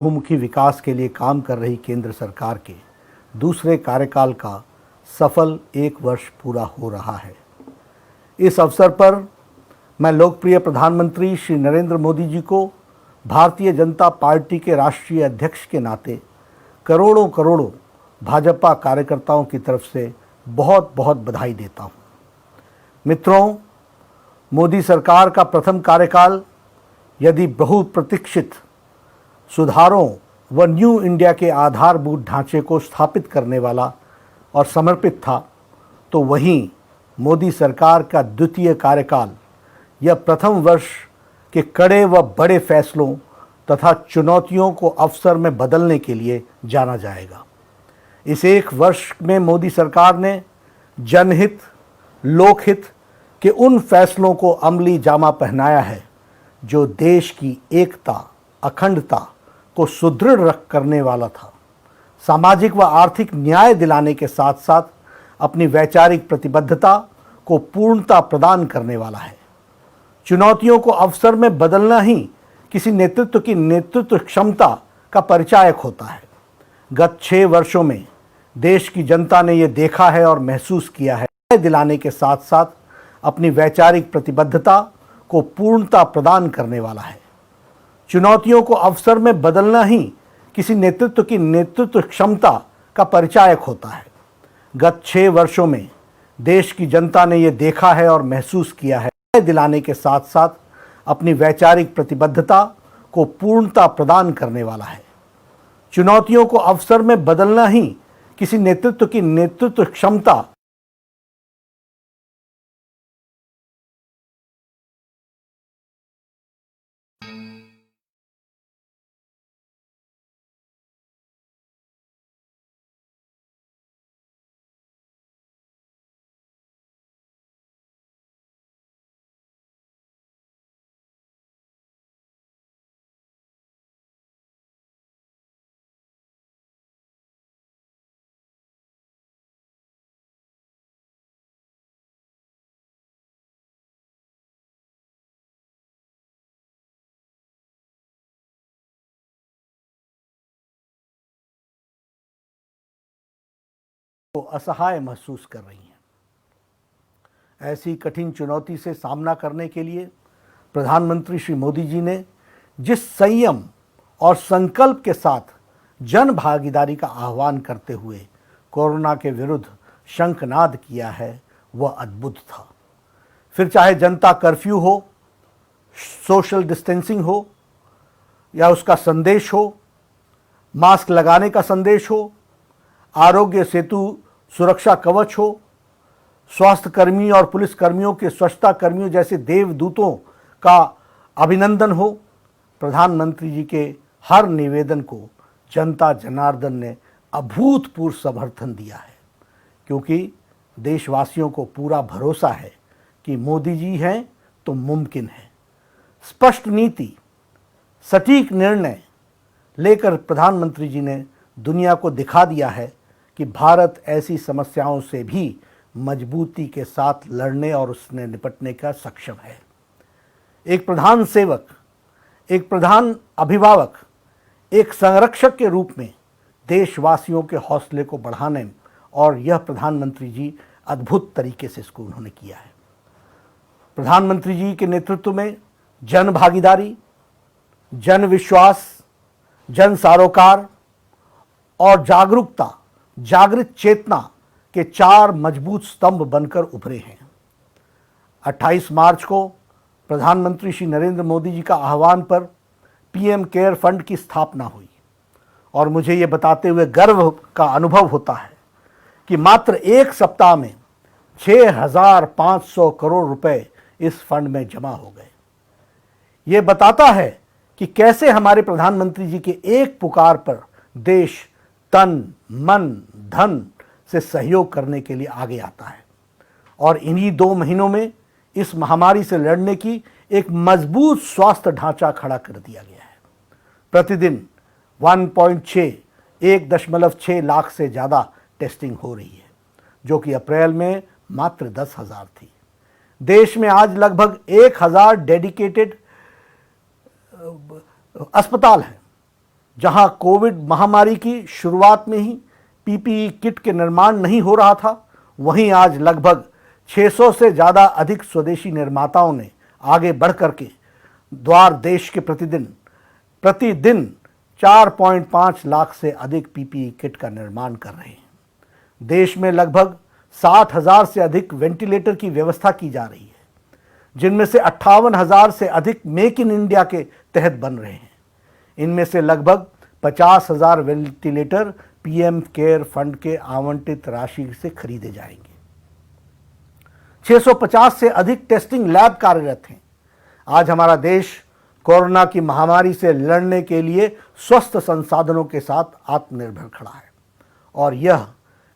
बहुमुखी विकास के लिए काम कर रही केंद्र सरकार के दूसरे कार्यकाल का सफल 1 वर्ष पूरा हो रहा है। इस अवसर पर मैं लोकप्रिय प्रधानमंत्री श्री नरेंद्र मोदी जी को भारतीय जनता पार्टी के राष्ट्रीय अध्यक्ष के नाते करोड़ों करोड़ों भाजपा कार्यकर्ताओं की तरफ से बहुत बहुत बधाई देता हूँ। मित्रों, मोदी सरकार का प्रथम कार्यकाल यदि बहुप्रतीक्षित सुधारों व न्यू इंडिया के आधारभूत ढांचे को स्थापित करने वाला और समर्पित था, तो वहीं मोदी सरकार का द्वितीय कार्यकाल यह प्रथम वर्ष के कड़े व बड़े फैसलों तथा चुनौतियों को अवसर में बदलने के लिए जाना जाएगा। इस 1 वर्ष में मोदी सरकार ने जनहित, लोकहित के उन फैसलों को अमली जामा पहनाया है जो देश की एकता, अखंडता को सुदृढ़ करने वाला था, सामाजिक व आर्थिक न्याय दिलाने के साथ साथ अपनी वैचारिक प्रतिबद्धता को पूर्णता प्रदान करने वाला है। चुनौतियों को अवसर में बदलना ही किसी नेतृत्व की नेतृत्व क्षमता का परिचायक होता है। गत 6 वर्षों में देश की जनता ने यह देखा है और महसूस किया है, न्याय दिलाने के साथ साथ अपनी वैचारिक प्रतिबद्धता को पूर्णता प्रदान करने वाला है। चुनौतियों को अवसर में बदलना ही किसी नेतृत्व की नेतृत्व क्षमता का परिचायक होता है। गत 6 वर्षों में देश की जनता ने यह देखा है और महसूस किया है, न्याय दिलाने के साथ साथ अपनी वैचारिक प्रतिबद्धता को पूर्णता प्रदान करने वाला है। चुनौतियों को अवसर में बदलना ही किसी नेतृत्व की नेतृत्व क्षमता को असहाय महसूस कर रही हैं। ऐसी कठिन चुनौती से सामना करने के लिए प्रधानमंत्री श्री मोदी जी ने जिस संयम और संकल्प के साथ जन भागीदारी का आह्वान करते हुए कोरोना के विरुद्ध शंखनाद किया है, वह अद्भुत था। फिर चाहे जनता कर्फ्यू हो, सोशल डिस्टेंसिंग हो, या उसका संदेश हो, मास्क लगाने का संदेश हो, आरोग्य सेतु सुरक्षा कवच हो, स्वास्थ्य कर्मी और पुलिस कर्मियों के स्वच्छता कर्मियों जैसे देवदूतों का अभिनंदन हो, प्रधानमंत्री जी के हर निवेदन को जनता जनार्दन ने अभूतपूर्व समर्थन दिया है, क्योंकि देशवासियों को पूरा भरोसा है कि मोदी जी हैं तो मुमकिन है। स्पष्ट नीति, सटीक निर्णय लेकर प्रधानमंत्री जी ने दुनिया को दिखा दिया है कि भारत ऐसी समस्याओं से भी मजबूती के साथ लड़ने और उसने निपटने का सक्षम है। एक प्रधान सेवक, एक प्रधान अभिभावक, एक संरक्षक के रूप में देशवासियों के हौसले को बढ़ाने, और यह प्रधानमंत्री जी अद्भुत तरीके से इसको उन्होंने किया है। प्रधानमंत्री जी के नेतृत्व में जन भागीदारी, जन विश्वास, जन सरोकार और जागरूकता, जागृत चेतना के 4 मजबूत स्तंभ बनकर उभरे हैं। 28 मार्च को प्रधानमंत्री श्री नरेंद्र मोदी जी का आह्वान पर पीएम केयर फंड की स्थापना हुई, और मुझे ये बताते हुए गर्व का अनुभव होता है कि मात्र 1 सप्ताह में 6,500 करोड़ रुपए इस फंड में जमा हो गए। ये बताता है कि कैसे हमारे प्रधानमंत्री जी के एक पुकार पर देश तन, मन, धन से सहयोग करने के लिए आगे आता है, और इन्हीं 2 महीनों में इस महामारी से लड़ने की एक मजबूत स्वास्थ्य ढांचा खड़ा कर दिया गया है। प्रतिदिन 1.6 लाख से ज़्यादा टेस्टिंग हो रही है, जो कि अप्रैल में मात्र 10,000 थी। देश में आज लगभग 1,000 डेडिकेटेड अस्पताल हैं, जहां कोविड महामारी की शुरुआत में ही पीपीई किट के निर्माण नहीं हो रहा था, वहीं आज लगभग 600 से ज़्यादा अधिक स्वदेशी निर्माताओं ने आगे बढ़ करके द्वार देश के प्रतिदिन 4.5 लाख से अधिक पीपीई किट का निर्माण कर रहे हैं। देश में लगभग 60,000 से अधिक वेंटिलेटर की व्यवस्था की जा रही है, जिनमें से 58,000 से अधिक मेक इन इंडिया के तहत बन रहे हैं। इनमें से लगभग 50,000 वेंटिलेटर पीएम केयर फंड के आवंटित राशि से खरीदे जाएंगे। 650 से अधिक टेस्टिंग लैब कार्यरत हैं। आज हमारा देश कोरोना की महामारी से लड़ने के लिए स्वस्थ संसाधनों के साथ आत्मनिर्भर खड़ा है, और यह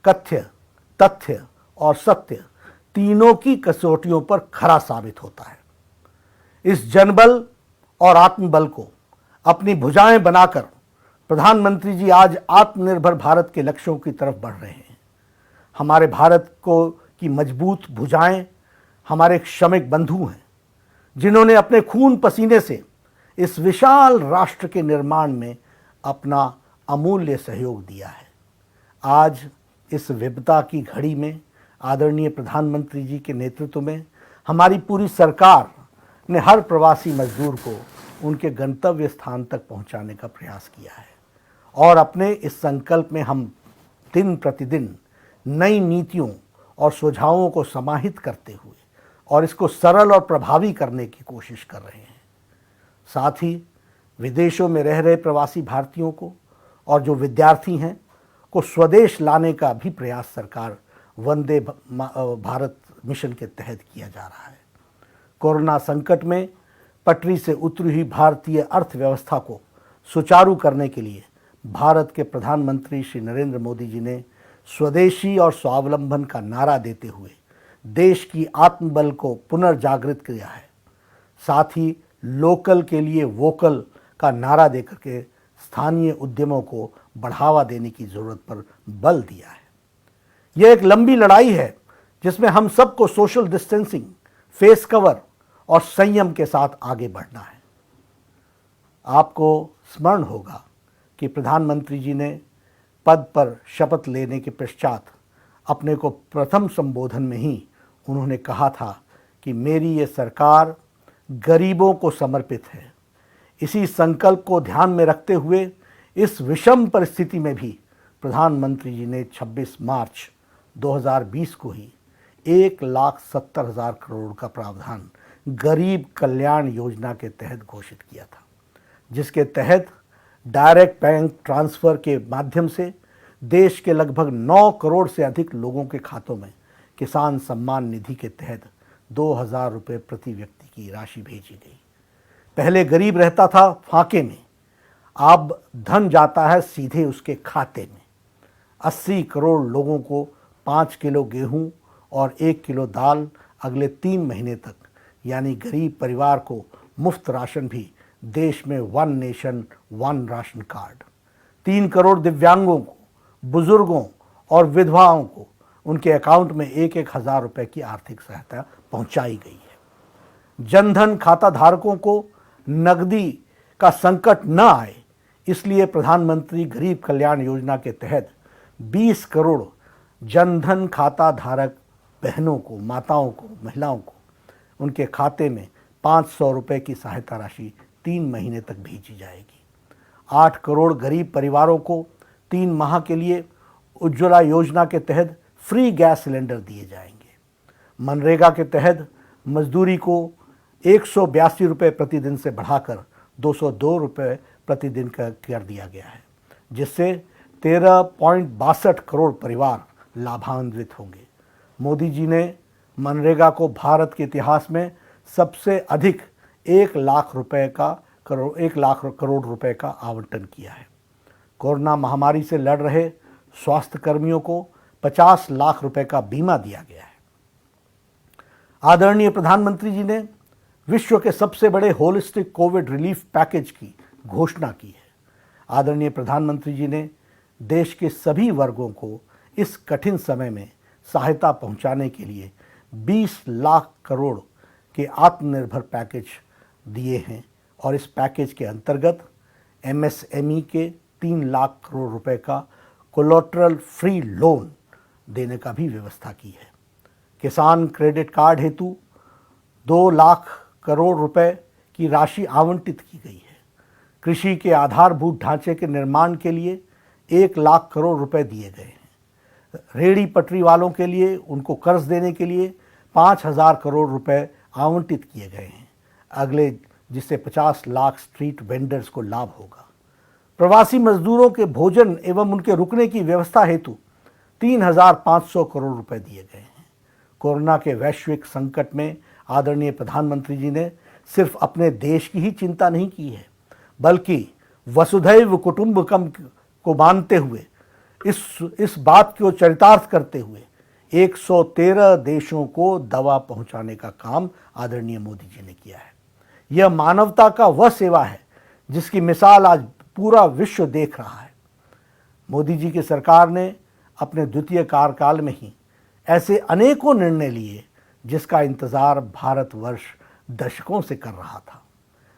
कथ्य, तथ्य और सत्य तीनों की कसौटियों पर खरा साबित होता है। इस जनबल और आत्मबल को अपनी भुजाएं बनाकर प्रधानमंत्री जी आज आत्मनिर्भर भारत के लक्ष्यों की तरफ बढ़ रहे हैं। हमारे भारत की मजबूत भुजाएं हमारे श्रमिक बंधु हैं, जिन्होंने अपने खून पसीने से इस विशाल राष्ट्र के निर्माण में अपना अमूल्य सहयोग दिया है। आज इस विपदा की घड़ी में आदरणीय प्रधानमंत्री जी के नेतृत्व में हमारी पूरी सरकार ने हर प्रवासी मजदूर को उनके गंतव्य स्थान तक पहुंचाने का प्रयास किया है, और अपने इस संकल्प में हम दिन प्रतिदिन नई नीतियों और सुझावों को समाहित करते हुए और इसको सरल और प्रभावी करने की कोशिश कर रहे हैं। साथ ही विदेशों में रह रहे प्रवासी भारतीयों को और जो विद्यार्थी हैं को स्वदेश लाने का भी प्रयास सरकार वंदे भारत मिशन के तहत किया जा रहा है। कोरोना संकट में पटरी से उतरी हुई भारतीय अर्थव्यवस्था को सुचारू करने के लिए भारत के प्रधानमंत्री श्री नरेंद्र मोदी जी ने स्वदेशी और स्वावलंबन का नारा देते हुए देश की आत्मबल को पुनर्जागृत किया है। साथ ही लोकल के लिए वोकल का नारा देकर के स्थानीय उद्यमों को बढ़ावा देने की ज़रूरत पर बल दिया है। यह एक लंबी लड़ाई है जिसमें हम सबको सोशल डिस्टेंसिंग, फेस कवर और संयम के साथ आगे बढ़ना है। आपको स्मरण होगा कि प्रधानमंत्री जी ने पद पर शपथ लेने के पश्चात अपने को प्रथम संबोधन में ही उन्होंने कहा था कि मेरी ये सरकार गरीबों को समर्पित है। इसी संकल्प को ध्यान में रखते हुए इस विषम परिस्थिति में भी प्रधानमंत्री जी ने 26 मार्च 2020 को ही 1,70,000 करोड़ का प्रावधान गरीब कल्याण योजना के तहत घोषित किया था, जिसके तहत डायरेक्ट बैंक ट्रांसफ़र के माध्यम से देश के लगभग 9 करोड़ से अधिक लोगों के खातों में किसान सम्मान निधि के तहत 2,000 रुपये प्रति व्यक्ति की राशि भेजी गई। पहले गरीब रहता था फाके में, अब धन जाता है सीधे उसके खाते में। 80 करोड़ लोगों को 5 किलो गेहूं और 1 किलो दाल अगले 3 महीने तक, यानी गरीब परिवार को मुफ्त राशन भी देश में 1 नेशन 1 राशन कार्ड। 3 करोड़ दिव्यांगों को, बुजुर्गों और विधवाओं को उनके अकाउंट में 1-1 हज़ार रुपये की आर्थिक सहायता पहुंचाई गई है। जनधन खाता धारकों को नकदी का संकट न आए, इसलिए प्रधानमंत्री गरीब कल्याण योजना के तहत 20 करोड़ जनधन खाता धारक बहनों को, माताओं को, महिलाओं को उनके खाते में 500 रुपये की सहायता राशि 3 महीने तक भेजी जाएगी। 8 करोड़ गरीब परिवारों को 3 माह के लिए उज्ज्वला योजना के तहत फ्री गैस सिलेंडर दिए जाएंगे। मनरेगा के तहत मजदूरी को 182 रुपये प्रतिदिन से बढ़ाकर 202 रुपये प्रतिदिन का कर दिया गया है, जिससे 13.62 करोड़ परिवार लाभान्वित होंगे। मोदी जी ने मनरेगा को भारत के इतिहास में सबसे अधिक 1 लाख करोड़ रुपए का आवंटन किया है। कोरोना महामारी से लड़ रहे स्वास्थ्य कर्मियों को 50 लाख रुपए का बीमा दिया गया है। आदरणीय प्रधानमंत्री जी ने विश्व के सबसे बड़े होलिस्टिक कोविड रिलीफ पैकेज की घोषणा की है। आदरणीय प्रधानमंत्री जी ने देश के सभी वर्गों को इस कठिन समय में सहायता पहुंचाने के लिए 20 लाख करोड़ के आत्मनिर्भर पैकेज दिए हैं, और इस पैकेज के अंतर्गत एमएसएमई के 3 लाख करोड़ रुपए का कोलेटरल फ्री लोन देने का भी व्यवस्था की है। किसान क्रेडिट कार्ड हेतु 2 लाख करोड़ रुपए की राशि आवंटित की गई है। कृषि के आधारभूत ढांचे के निर्माण के लिए 1 लाख करोड़ रुपए दिए गए हैं। रेहड़ी पटरी वालों के लिए उनको कर्ज देने के लिए 5,000 करोड़ रुपए आवंटित किए गए हैं अगले, जिससे 50 लाख स्ट्रीट वेंडर्स को लाभ होगा। प्रवासी मजदूरों के भोजन एवं उनके रुकने की व्यवस्था हेतु 3,500 करोड़ रुपए दिए गए हैं। कोरोना के वैश्विक संकट में आदरणीय प्रधानमंत्री जी ने सिर्फ अपने देश की ही चिंता नहीं की है, बल्कि वसुधैव कुटुंबकम को मानते हुए इस बात को चरितार्थ करते हुए 113 देशों को दवा पहुंचाने का काम आदरणीय मोदी जी ने किया है। यह मानवता का वह सेवा है जिसकी मिसाल आज पूरा विश्व देख रहा है। मोदी जी की सरकार ने अपने द्वितीय कार्यकाल में ही ऐसे अनेकों निर्णय लिए जिसका इंतजार भारतवर्ष दशकों से कर रहा था।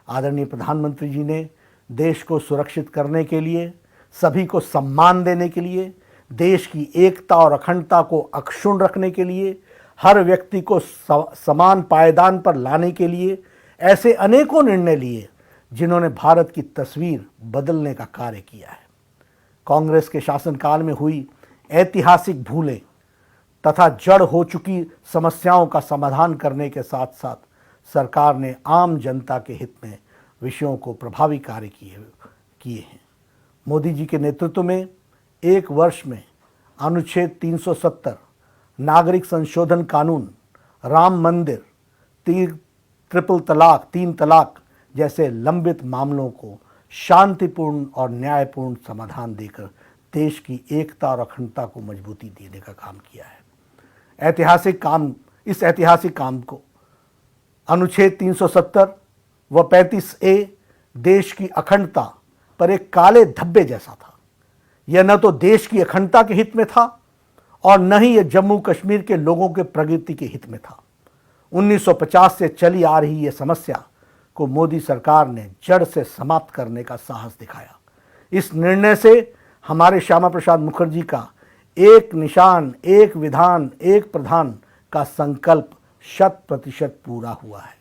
आदरणीय प्रधानमंत्री जी ने देश को सुरक्षित करने के लिए, सभी को सम्मान देने के लिए, देश की एकता और अखंडता को अक्षुण्ण रखने के लिए, हर व्यक्ति को समान पायदान पर लाने के लिए ऐसे अनेकों निर्णय लिए जिन्होंने भारत की तस्वीर बदलने का कार्य किया है। कांग्रेस के शासनकाल में हुई ऐतिहासिक भूलें तथा जड़ हो चुकी समस्याओं का समाधान करने के साथ साथ सरकार ने आम जनता के हित में विषयों को प्रभावी कार्य किए हैं। मोदी जी के नेतृत्व में 1 वर्ष में अनुच्छेद 370, नागरिक संशोधन कानून, राम मंदिर, ट्रिपल तलाक, 3 तलाक जैसे लंबित मामलों को शांतिपूर्ण और न्यायपूर्ण समाधान देकर देश की एकता और अखंडता को मजबूती देने का काम किया है। इस ऐतिहासिक काम को अनुच्छेद 370 व 35A देश की अखंडता पर एक काले धब्बे जैसा था। यह न तो देश की अखंडता के हित में था और न ही यह जम्मू कश्मीर के लोगों के प्रगति के हित में था। 1950 से चली आ रही यह समस्या को मोदी सरकार ने जड़ से समाप्त करने का साहस दिखाया। इस निर्णय से हमारे श्यामा प्रसाद मुखर्जी का एक निशान, एक विधान, एक प्रधान का संकल्प 100% पूरा हुआ है।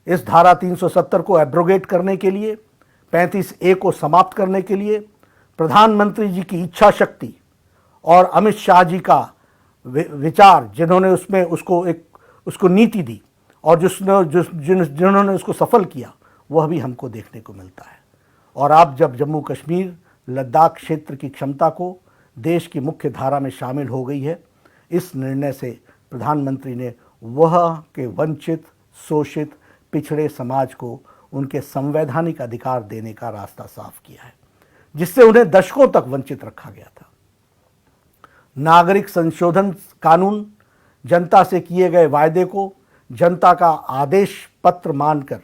इस धारा 370 को एब्रोगेट करने के लिए, 35A को समाप्त करने के लिए प्रधानमंत्री जी की इच्छा शक्ति और अमित शाह जी का विचार, जिन्होंने उसको नीति दी और जिन्होंने उसको सफल किया, वह भी हमको देखने को मिलता है। और आप जब जम्मू कश्मीर, लद्दाख क्षेत्र की क्षमता को देश की मुख्य धारा में शामिल हो गई है, इस निर्णय से प्रधानमंत्री ने वह के वंचित, शोषित, पिछड़े समाज को उनके संवैधानिक अधिकार देने का रास्ता साफ किया है, जिससे उन्हें दशकों तक वंचित रखा गया था। नागरिक संशोधन कानून जनता से किए गए वायदे को जनता का आदेश पत्र मानकर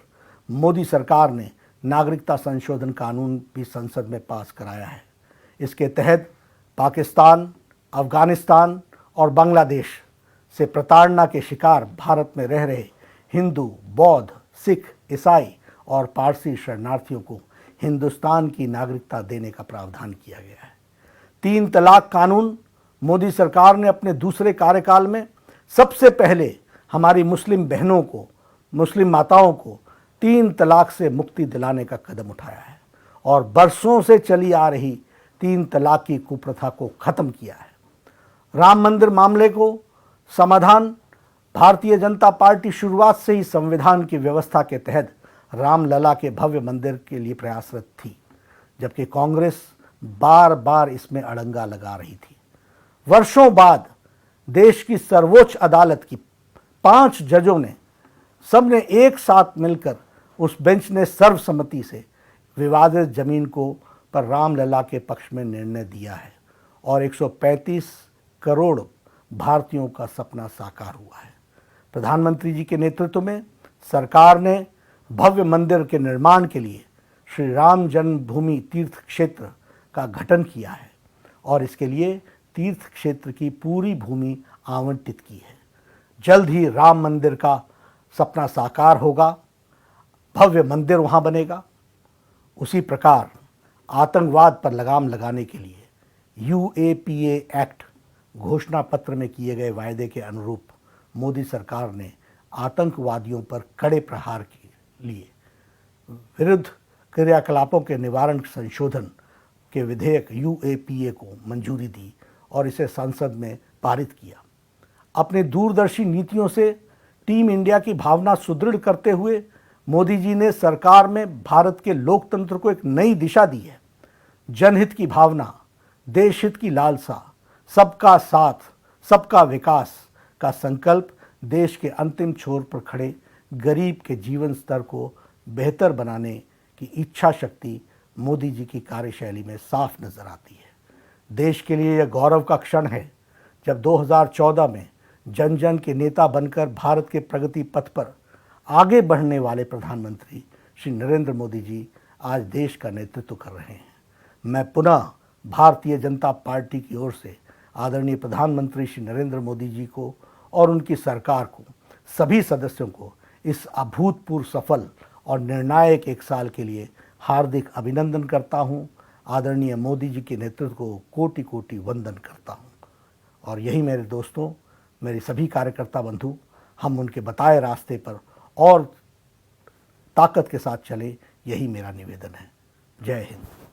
मोदी सरकार ने नागरिकता संशोधन कानून भी संसद में पास कराया है। इसके तहत पाकिस्तान, अफगानिस्तान और बांग्लादेश से प्रताड़ना के शिकार भारत में रह रहे हिंदू, बौद्ध, सिख, ईसाई और पारसी शरणार्थियों को हिंदुस्तान की नागरिकता देने का प्रावधान किया गया है। 3 तलाक कानून मोदी सरकार ने अपने दूसरे कार्यकाल में सबसे पहले हमारी मुस्लिम बहनों को, मुस्लिम माताओं को 3 तलाक से मुक्ति दिलाने का कदम उठाया है और बरसों से चली आ रही 3 तलाक की कुप्रथा को खत्म किया है। राम मंदिर मामले को समाधान भारतीय जनता पार्टी शुरुआत से ही संविधान की व्यवस्था के तहत रामलला के भव्य मंदिर के लिए प्रयासरत थी, जबकि कांग्रेस बार बार इसमें अड़ंगा लगा रही थी। वर्षों बाद देश की सर्वोच्च अदालत की 5 जजों ने सबने एक साथ मिलकर उस बेंच ने सर्वसम्मति से विवादित जमीन को पर रामलला के पक्ष में निर्णय दिया है और 135 करोड़ भारतीयों का सपना साकार हुआ है। प्रधानमंत्री जी के नेतृत्व में सरकार ने भव्य मंदिर के निर्माण के लिए श्री राम जन्मभूमि तीर्थ क्षेत्र का गठन किया है और इसके लिए तीर्थ क्षेत्र की पूरी भूमि आवंटित की है। जल्द ही राम मंदिर का सपना साकार होगा, भव्य मंदिर वहाँ बनेगा उसी प्रकार आतंकवाद पर लगाम लगाने के लिए UAPA एक्ट घोषणा पत्र में किए गए वायदे के अनुरूप मोदी सरकार ने आतंकवादियों पर कड़े प्रहार के लिए विरुद्ध क्रियाकलापों के निवारण संशोधन के विधेयक UAPA को मंजूरी दी और इसे संसद में पारित किया। अपनी दूरदर्शी नीतियों से टीम इंडिया की भावना सुदृढ़ करते हुए मोदी जी ने सरकार में भारत के लोकतंत्र को एक नई दिशा दी है। जनहित की भावना, देश हित की लालसा, सबका साथ, सबका विकास का संकल्प देश के अंतिम छोर पर खड़े गरीब के जीवन स्तर को बेहतर बनाने की इच्छा शक्ति मोदी जी की कार्यशैली में साफ नजर आती है। देश के लिए यह गौरव का क्षण है जब 2014 में जन जन के नेता बनकर भारत के प्रगति पथ पर आगे बढ़ने वाले प्रधानमंत्री श्री नरेंद्र मोदी जी आज देश का नेतृत्व कर रहे हैं। मैं पुनः भारतीय जनता पार्टी की ओर से आदरणीय प्रधानमंत्री श्री नरेंद्र मोदी जी को और उनकी सरकार को, सभी सदस्यों को इस अभूतपूर्व सफल और निर्णायक एक साल के लिए हार्दिक अभिनंदन करता हूं। आदरणीय मोदी जी के नेतृत्व को कोटि कोटि वंदन करता हूं। और यही मेरे दोस्तों, मेरे सभी कार्यकर्ता बंधु, हम उनके बताए रास्ते पर और ताकत के साथ चले, यही मेरा निवेदन है। जय हिंद।